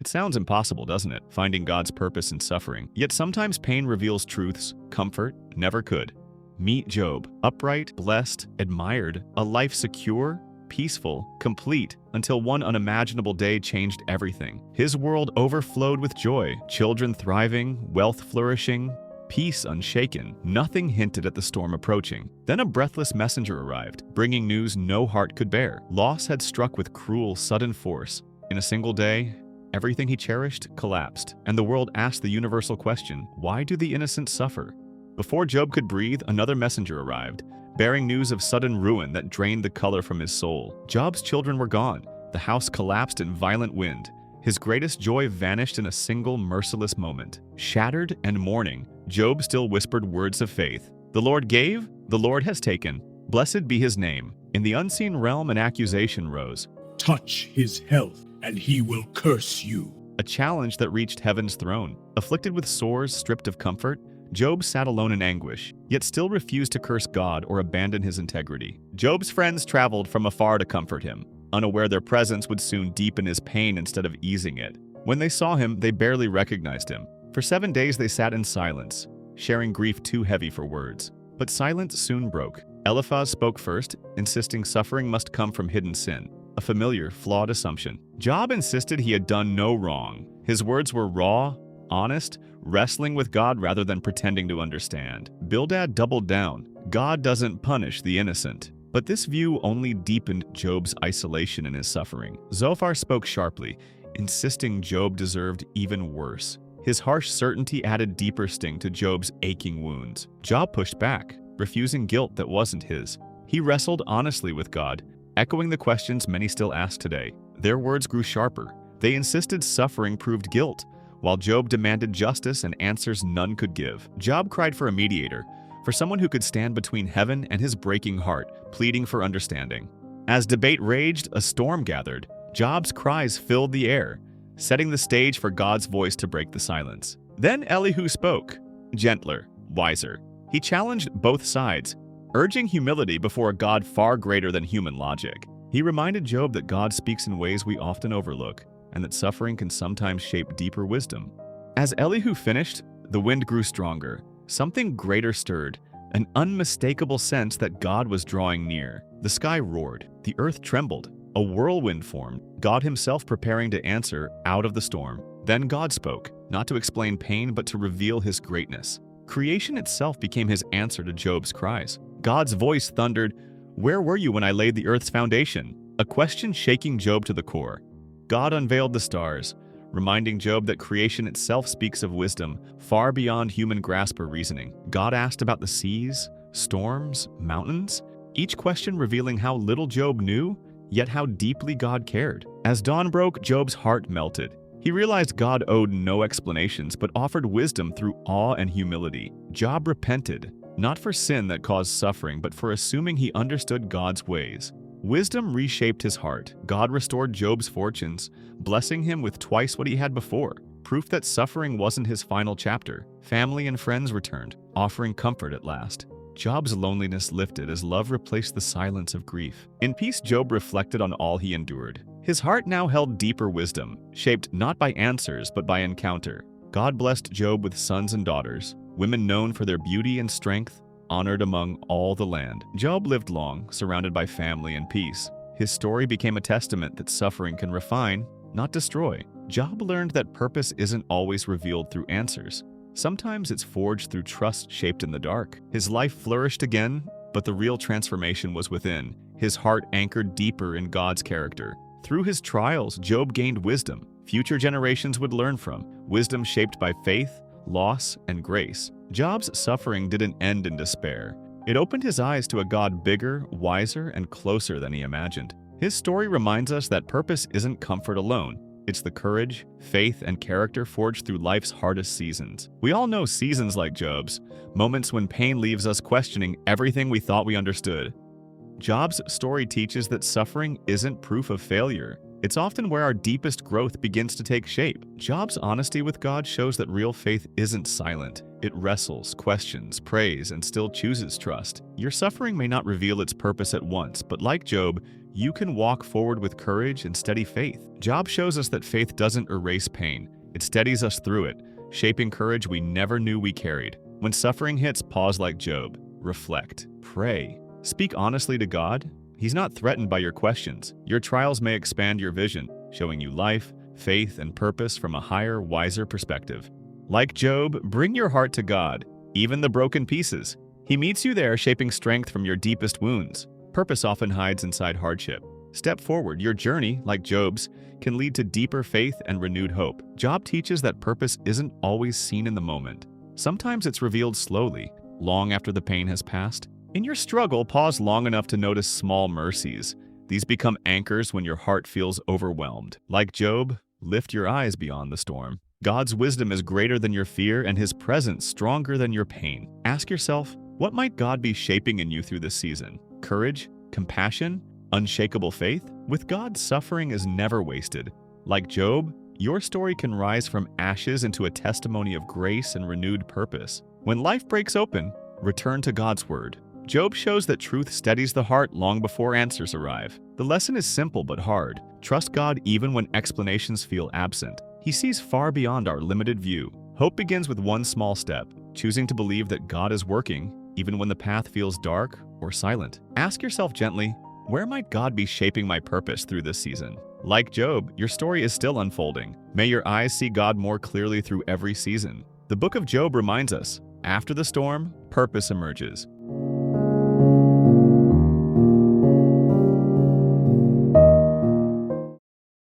It sounds impossible, doesn't it? Finding God's purpose in suffering. Yet sometimes pain reveals truths comfort never could. Meet Job, upright, blessed, admired, a life secure, peaceful, complete, until one unimaginable day changed everything. His world overflowed with joy, children thriving, wealth flourishing, peace unshaken. Nothing hinted at the storm approaching. Then a breathless messenger arrived, bringing news no heart could bear. Loss had struck with cruel, sudden force. In a single day, everything he cherished collapsed, and the world asked the universal question, why do the innocent suffer? Before Job could breathe, another messenger arrived, bearing news of sudden ruin that drained the color from his soul. Job's children were gone. The house collapsed in violent wind. His greatest joy vanished in a single merciless moment. Shattered and mourning, Job still whispered words of faith. The Lord gave, the Lord has taken. Blessed be his name. In the unseen realm, an accusation rose. Touch his health, and he will curse you. A challenge that reached heaven's throne. Afflicted with sores, stripped of comfort, Job sat alone in anguish, yet still refused to curse God or abandon his integrity. Job's friends traveled from afar to comfort him, unaware their presence would soon deepen his pain instead of easing it. When they saw him, they barely recognized him. For 7 days they sat in silence, sharing grief too heavy for words. But silence soon broke. Eliphaz spoke first, insisting suffering must come from hidden sin, a familiar, flawed assumption. Job insisted he had done no wrong. His words were raw, honest, wrestling with God rather than pretending to understand. Bildad doubled down. God doesn't punish the innocent. But this view only deepened Job's isolation in his suffering. Zophar spoke sharply, insisting Job deserved even worse. His harsh certainty added deeper sting to Job's aching wounds. Job pushed back, refusing guilt that wasn't his. He wrestled honestly with God, echoing the questions many still ask today. Their words grew sharper. They insisted suffering proved guilt, while Job demanded justice and answers none could give. Job cried for a mediator, for someone who could stand between heaven and his breaking heart, pleading for understanding. As debate raged, a storm gathered. Job's cries filled the air, setting the stage for God's voice to break the silence. Then Elihu spoke, gentler, wiser. He challenged both sides, urging humility before a God far greater than human logic. He reminded Job that God speaks in ways we often overlook, and that suffering can sometimes shape deeper wisdom. As Elihu finished, the wind grew stronger. Something greater stirred, an unmistakable sense that God was drawing near. The sky roared, the earth trembled, a whirlwind formed, God himself preparing to answer out of the storm. Then God spoke, not to explain pain but to reveal his greatness. Creation itself became his answer to Job's cries. God's voice thundered, "Where were you when I laid the earth's foundation?" A question shaking Job to the core. God unveiled the stars, reminding Job that creation itself speaks of wisdom far beyond human grasp or reasoning. God asked about the seas, storms, mountains, each question revealing how little Job knew, yet how deeply God cared. As dawn broke, Job's heart melted. He realized God owed no explanations but offered wisdom through awe and humility. Job repented, not for sin that caused suffering, but for assuming he understood God's ways. Wisdom reshaped his heart. God restored Job's fortunes, blessing him with twice what he had before, proof that suffering wasn't his final chapter. Family and friends returned, offering comfort at last. Job's loneliness lifted as love replaced the silence of grief. In peace, Job reflected on all he endured. His heart now held deeper wisdom, shaped not by answers but by encounter. God blessed Job with sons and daughters, women known for their beauty and strength, honored among all the land. Job lived long, surrounded by family and peace. His story became a testament that suffering can refine, not destroy. Job learned that purpose isn't always revealed through answers. Sometimes it's forged through trust shaped in the dark. His life flourished again, but the real transformation was within, his heart anchored deeper in God's character. Through his trials, Job gained wisdom future generations would learn from, wisdom shaped by faith, loss, and grace. Job's suffering didn't end in despair. It opened his eyes to a God bigger, wiser, and closer than he imagined. His story reminds us that purpose isn't comfort alone. It's the courage, faith, and character forged through life's hardest seasons. We all know seasons like Job's, moments when pain leaves us questioning everything we thought we understood. Job's story teaches that suffering isn't proof of failure. It's often where our deepest growth begins to take shape. Job's honesty with God shows that real faith isn't silent. It wrestles, questions, prays, and still chooses trust. Your suffering may not reveal its purpose at once, but like Job, you can walk forward with courage and steady faith. Job shows us that faith doesn't erase pain. It steadies us through it, shaping courage we never knew we carried. When suffering hits, pause like Job. Reflect. Pray. Speak honestly to God. He's not threatened by your questions. Your trials may expand your vision, showing you life, faith, and purpose from a higher, wiser perspective. Like Job, bring your heart to God, even the broken pieces. He meets you there, shaping strength from your deepest wounds. Purpose often hides inside hardship. Step forward. Your journey, like Job's, can lead to deeper faith and renewed hope. Job teaches that purpose isn't always seen in the moment. Sometimes it's revealed slowly, long after the pain has passed. In your struggle, pause long enough to notice small mercies. These become anchors when your heart feels overwhelmed. Like Job, lift your eyes beyond the storm. God's wisdom is greater than your fear and His presence stronger than your pain. Ask yourself, what might God be shaping in you through this season? Courage? Compassion? Unshakable faith? With God, suffering is never wasted. Like Job, your story can rise from ashes into a testimony of grace and renewed purpose. When life breaks open, return to God's word. Job shows that truth steadies the heart long before answers arrive. The lesson is simple but hard. Trust God even when explanations feel absent. He sees far beyond our limited view. Hope begins with one small step, choosing to believe that God is working even when the path feels dark or silent. Ask yourself gently, where might God be shaping my purpose through this season? Like Job, your story is still unfolding. May your eyes see God more clearly through every season. The book of Job reminds us, after the storm, purpose emerges.